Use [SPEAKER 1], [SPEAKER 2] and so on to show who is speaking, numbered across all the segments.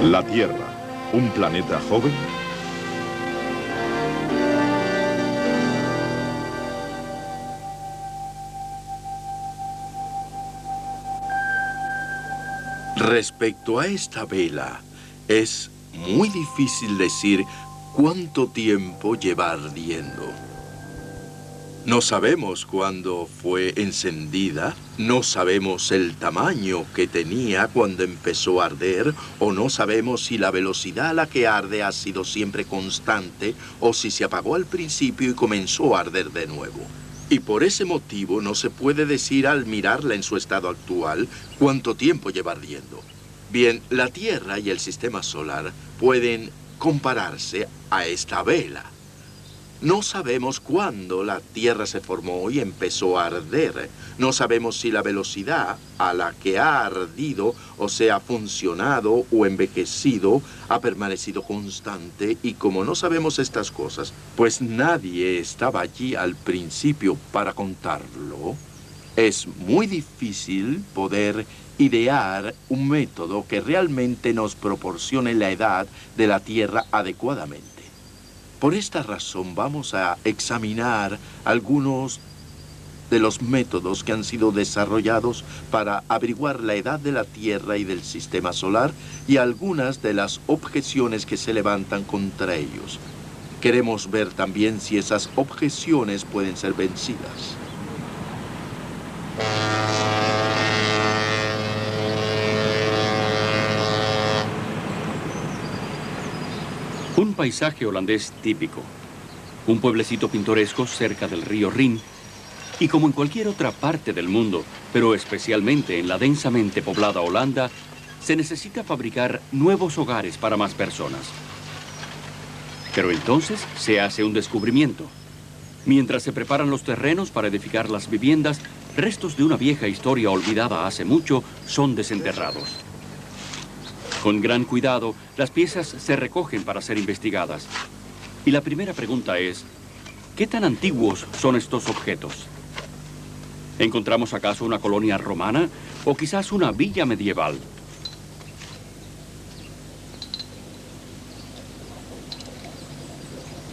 [SPEAKER 1] La Tierra, un planeta joven.
[SPEAKER 2] Respecto a esta vela, es muy difícil decir cuánto tiempo lleva ardiendo. No sabemos cuándo fue encendida, no sabemos el tamaño que tenía cuando empezó a arder, o no sabemos si la velocidad a la que arde ha sido siempre constante, o si se apagó al principio y comenzó a arder de nuevo. Y por ese motivo no se puede decir al mirarla en su estado actual cuánto tiempo lleva ardiendo. Bien, la Tierra y el Sistema Solar pueden compararse a esta vela. No sabemos cuándo la Tierra se formó y empezó a arder. No sabemos si la velocidad a la que ha ardido, o sea, funcionado o envejecido, ha permanecido constante. Y como no sabemos estas cosas, pues nadie estaba allí al principio para contarlo, es muy difícil poder idear un método que realmente nos proporcione la edad de la Tierra adecuadamente. Por esta razón vamos a examinar algunos de los métodos que han sido desarrollados para averiguar la edad de la Tierra y del Sistema Solar y algunas de las objeciones que se levantan contra ellos. Queremos ver también si esas objeciones pueden ser vencidas.
[SPEAKER 3] Un paisaje holandés típico, un pueblecito pintoresco cerca del río Rin, y como en cualquier otra parte del mundo, pero especialmente en la densamente poblada Holanda, se necesita fabricar nuevos hogares para más personas. Pero entonces se hace un descubrimiento. Mientras se preparan los terrenos para edificar las viviendas, restos de una vieja historia olvidada hace mucho son desenterrados. Con gran cuidado, las piezas se recogen para ser investigadas. Y la primera pregunta es, ¿qué tan antiguos son estos objetos? ¿Encontramos acaso una colonia romana o quizás una villa medieval?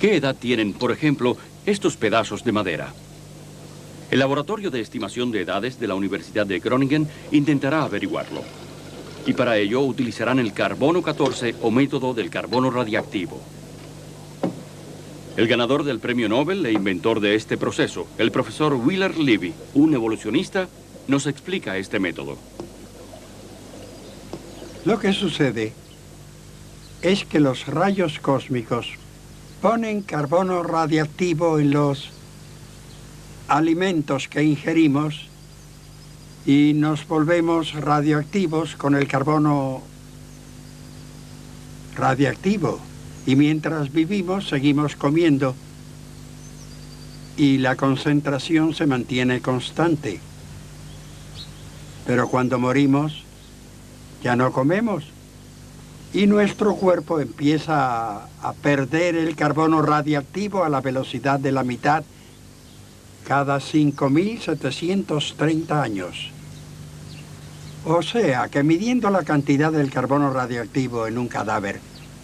[SPEAKER 3] ¿Qué edad tienen, por ejemplo, estos pedazos de madera? El Laboratorio de Estimación de Edades de la Universidad de Groningen intentará averiguarlo. Y para ello utilizarán el carbono 14 o método del carbono radiactivo. El ganador del premio Nobel e inventor de este proceso, el profesor Wheeler Levy, un evolucionista, nos explica este método.
[SPEAKER 4] Lo que sucede es que los rayos cósmicos ponen carbono radiactivo en los alimentos que ingerimos y nos volvemos radioactivos con el carbono radiactivo. Y mientras vivimos, seguimos comiendo y la concentración se mantiene constante. Pero cuando morimos, ya no comemos y nuestro cuerpo empieza a perder el carbono radiactivo a la velocidad de la mitad cada 5.730 años. O sea, que midiendo la cantidad del carbono radioactivo en un cadáver,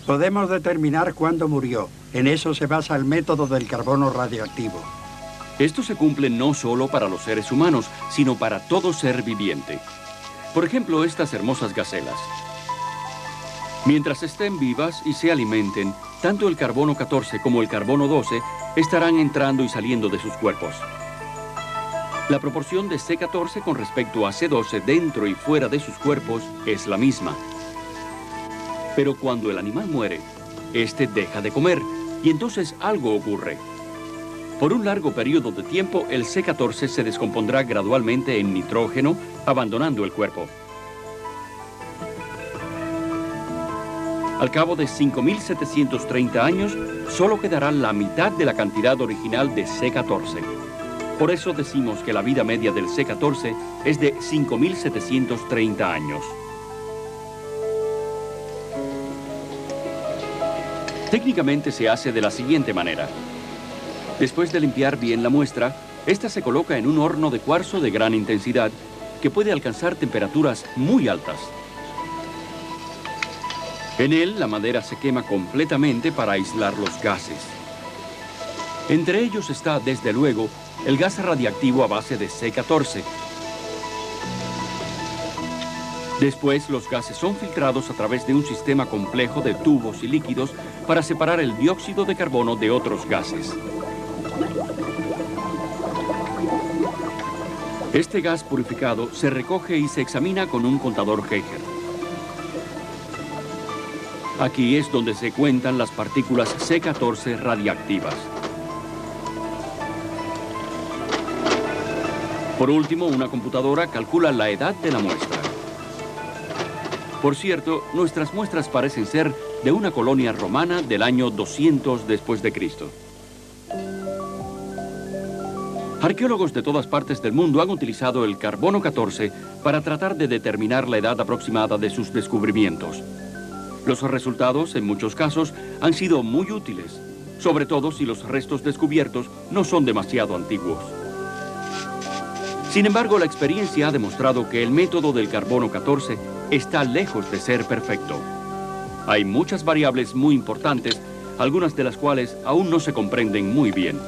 [SPEAKER 4] podemos determinar cuándo murió. En eso se basa el método del carbono radioactivo.
[SPEAKER 3] Esto se cumple no solo para los seres humanos, sino para todo ser viviente. Por ejemplo, estas hermosas gacelas. Mientras estén vivas y se alimenten, tanto el carbono 14 como el carbono 12 estarán entrando y saliendo de sus cuerpos. La proporción de C14 con respecto a C12 dentro y fuera de sus cuerpos es la misma. Pero cuando el animal muere, este deja de comer y entonces algo ocurre. Por un largo periodo de tiempo, el C14 se descompondrá gradualmente en nitrógeno, abandonando el cuerpo. Al cabo de 5.730 años, solo quedará la mitad de la cantidad original de C14. Por eso decimos que la vida media del C14 es de 5.730 años. Técnicamente se hace de la siguiente manera. Después de limpiar bien la muestra, esta se coloca en un horno de cuarzo de gran intensidad que puede alcanzar temperaturas muy altas. En él, la madera se quema completamente para aislar los gases. Entre ellos está, desde luego, el gas radiactivo a base de C14. Después, los gases son filtrados a través de un sistema complejo de tubos y líquidos para separar el dióxido de carbono de otros gases. Este gas purificado se recoge y se examina con un contador Geiger. Aquí es donde se cuentan las partículas C14 radiactivas. Por último, una computadora calcula la edad de la muestra. Por cierto, nuestras muestras parecen ser de una colonia romana del año 200 después de Cristo. Arqueólogos de todas partes del mundo han utilizado el carbono 14 para tratar de determinar la edad aproximada de sus descubrimientos. Los resultados, en muchos casos, han sido muy útiles, sobre todo si los restos descubiertos no son demasiado antiguos. Sin embargo, la experiencia ha demostrado que el método del carbono 14 está lejos de ser perfecto. Hay muchas variables muy importantes, algunas de las cuales aún no se comprenden muy bien.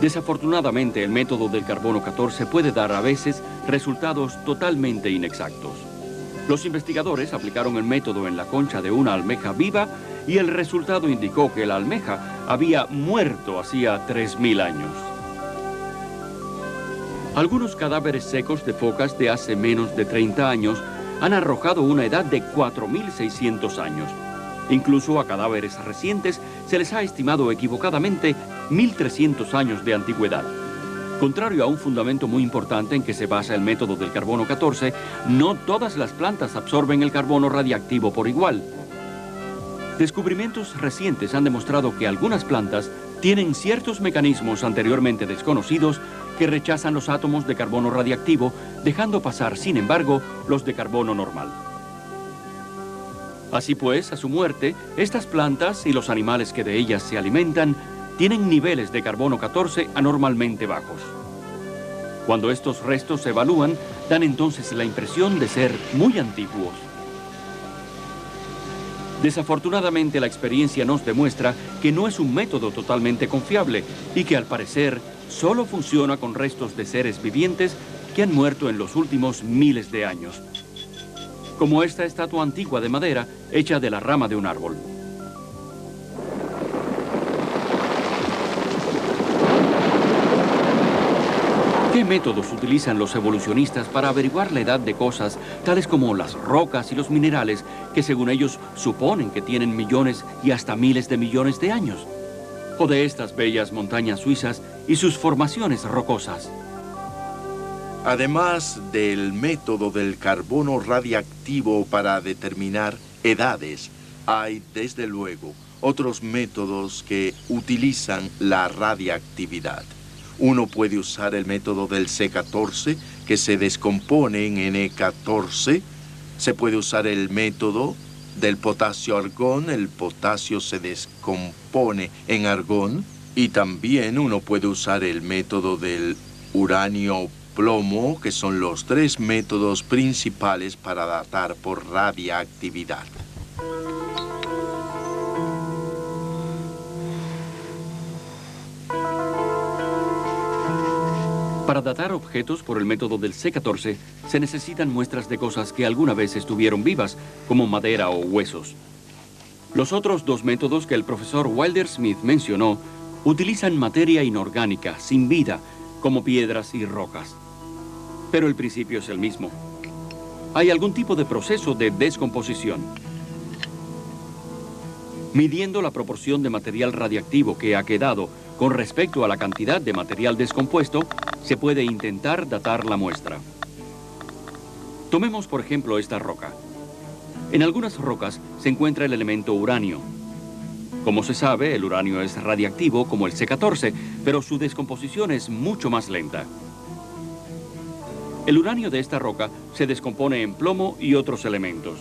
[SPEAKER 3] Desafortunadamente, el método del carbono 14 puede dar a veces resultados totalmente inexactos. Los investigadores aplicaron el método en la concha de una almeja viva y el resultado indicó que la almeja había muerto hacía 3000 años. Algunos cadáveres secos de focas de hace menos de 30 años han arrojado una edad de 4600 años. Incluso a cadáveres recientes se les ha estimado equivocadamente 1300 años de antigüedad. Contrario a un fundamento muy importante en que se basa el método del carbono 14, no todas las plantas absorben el carbono radiactivo por igual. Descubrimientos recientes han demostrado que algunas plantas tienen ciertos mecanismos anteriormente desconocidos que rechazan los átomos de carbono radiactivo, dejando pasar, sin embargo, los de carbono normal. Así pues, a su muerte, estas plantas y los animales que de ellas se alimentan tienen niveles de carbono 14 anormalmente bajos. Cuando estos restos se evalúan, dan entonces la impresión de ser muy antiguos. Desafortunadamente, la experiencia nos demuestra que no es un método totalmente confiable y que al parecer solo funciona con restos de seres vivientes que han muerto en los últimos miles de años, como esta estatua antigua de madera hecha de la rama de un árbol. ¿Qué métodos utilizan los evolucionistas para averiguar la edad de cosas tales como las rocas y los minerales que según ellos suponen que tienen millones y hasta miles de millones de años? O de estas bellas montañas suizas y sus formaciones rocosas.
[SPEAKER 2] Además del método del carbono radiactivo para determinar edades, hay, desde luego, otros métodos que utilizan la radiactividad. Uno puede usar el método del C14, que se descompone en Ne14. Se puede usar el método del potasio-argón. El potasio se descompone en argón. Y también uno puede usar el método del uranio-plomo, que son los tres métodos principales para datar por radiactividad.
[SPEAKER 3] Para datar objetos por el método del C14, se necesitan muestras de cosas que alguna vez estuvieron vivas, como madera o huesos. Los otros dos métodos que el profesor Wilder Smith mencionó utilizan materia inorgánica, sin vida, como piedras y rocas. Pero el principio es el mismo. Hay algún tipo de proceso de descomposición. Midiendo la proporción de material radiactivo que ha quedado con respecto a la cantidad de material descompuesto, se puede intentar datar la muestra. Tomemos, por ejemplo, esta roca. En algunas rocas se encuentra el elemento uranio. Como se sabe, el uranio es radiactivo como el C14, pero su descomposición es mucho más lenta. El uranio de esta roca se descompone en plomo y otros elementos.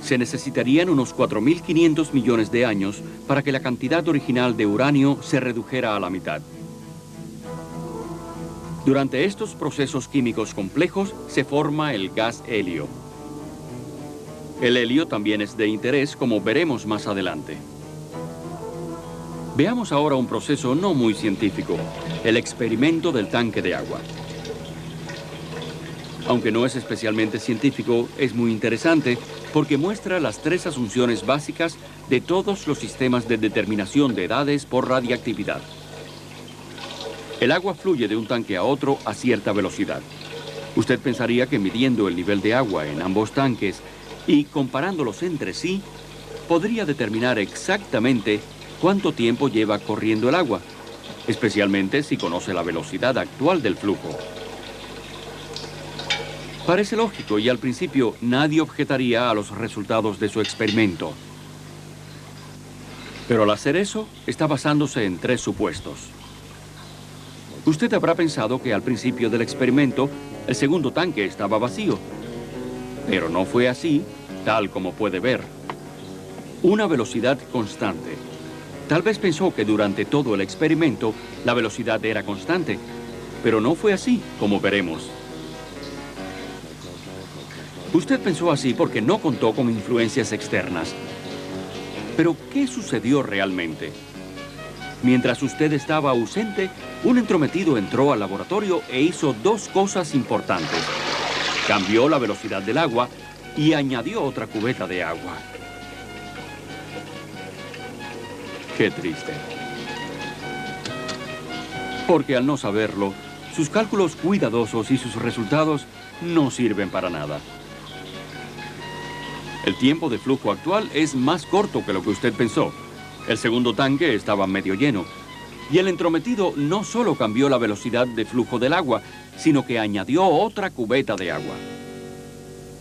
[SPEAKER 3] Se necesitarían unos 4.500 millones de años para que la cantidad original de uranio se redujera a la mitad. Durante estos procesos químicos complejos se forma el gas helio. El helio también es de interés, como veremos más adelante. Veamos ahora un proceso no muy científico, el experimento del tanque de agua. Aunque no es especialmente científico, es muy interesante porque muestra las 3 asunciones básicas de todos los sistemas de determinación de edades por radiactividad. El agua fluye de un tanque a otro a cierta velocidad. Usted pensaría que midiendo el nivel de agua en ambos tanques y comparándolos entre sí, podría determinar exactamente cuánto tiempo lleva corriendo el agua, especialmente si conoce la velocidad actual del flujo. Parece lógico y al principio nadie objetaría a los resultados de su experimento. Pero al hacer eso, está basándose en 3 supuestos. Usted habrá pensado que al principio del experimento, el segundo tanque estaba vacío. Pero no fue así, tal como puede ver. Una velocidad constante. Tal vez pensó que durante todo el experimento, la velocidad era constante. Pero no fue así, como veremos. Usted pensó así porque no contó con influencias externas. Pero, ¿qué sucedió realmente? Mientras usted estaba ausente, un entrometido entró al laboratorio e hizo 2 cosas importantes. Cambió la velocidad del agua y añadió otra cubeta de agua. Qué triste. Porque al no saberlo, sus cálculos cuidadosos y sus resultados no sirven para nada. El tiempo de flujo actual es más corto que lo que usted pensó. El segundo tanque estaba medio lleno. Y el entrometido no solo cambió la velocidad de flujo del agua, sino que añadió otra cubeta de agua.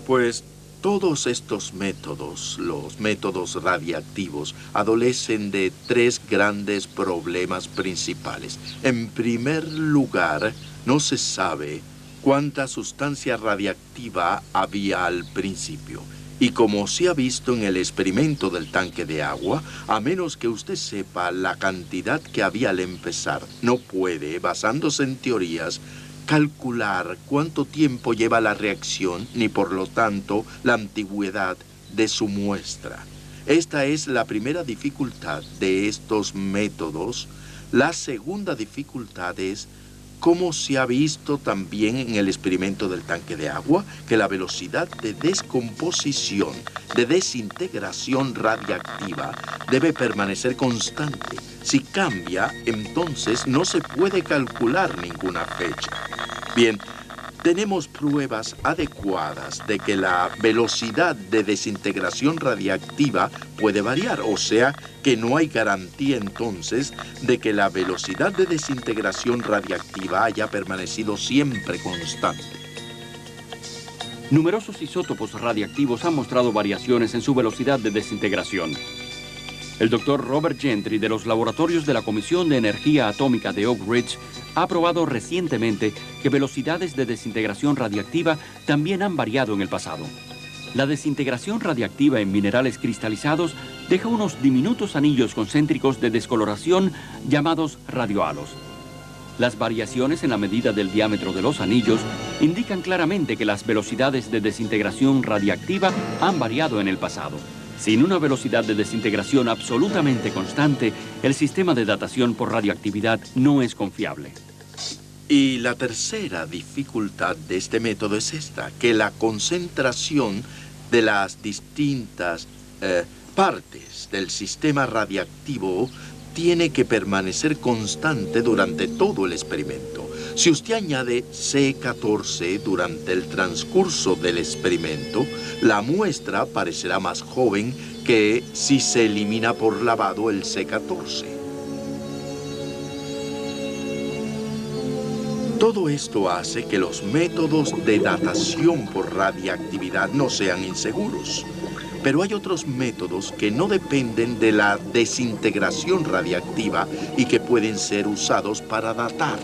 [SPEAKER 2] Pues todos estos métodos, los métodos radiactivos, adolecen de 3 grandes problemas principales. En primer lugar, no se sabe cuánta sustancia radiactiva había al principio. Y como se ha visto en el experimento del tanque de agua, a menos que usted sepa la cantidad que había al empezar, no puede, basándose en teorías, calcular cuánto tiempo lleva la reacción, ni por lo tanto la antigüedad de su muestra. Esta es la primera dificultad de estos métodos. La segunda dificultad es, como se ha visto también en el experimento del tanque de agua, que la velocidad de descomposición, de desintegración radiactiva, debe permanecer constante. Si cambia, entonces no se puede calcular ninguna fecha. Bien, tenemos pruebas adecuadas de que la velocidad de desintegración radiactiva puede variar, o sea, que no hay garantía entonces de que la velocidad de desintegración radiactiva haya permanecido siempre constante.
[SPEAKER 3] Numerosos isótopos radiactivos han mostrado variaciones en su velocidad de desintegración. El doctor Robert Gentry de los laboratorios de la Comisión de Energía Atómica de Oak Ridge ha probado recientemente que velocidades de desintegración radiactiva también han variado en el pasado. La desintegración radiactiva en minerales cristalizados deja unos diminutos anillos concéntricos de descoloración llamados radiohalos. Las variaciones en la medida del diámetro de los anillos indican claramente que las velocidades de desintegración radiactiva han variado en el pasado. Sin una velocidad de desintegración absolutamente constante, el sistema de datación por radioactividad no es confiable.
[SPEAKER 2] Y la tercera dificultad de este método es esta, que la concentración de las distintas partes del sistema radiactivo tiene que permanecer constante durante todo el experimento. Si usted añade C14 durante el transcurso del experimento, la muestra parecerá más joven que si se elimina por lavado el C14. Todo esto hace que los métodos de datación por radiactividad no sean inseguros. Pero hay otros métodos que no dependen de la desintegración radiactiva y que pueden ser usados para datar.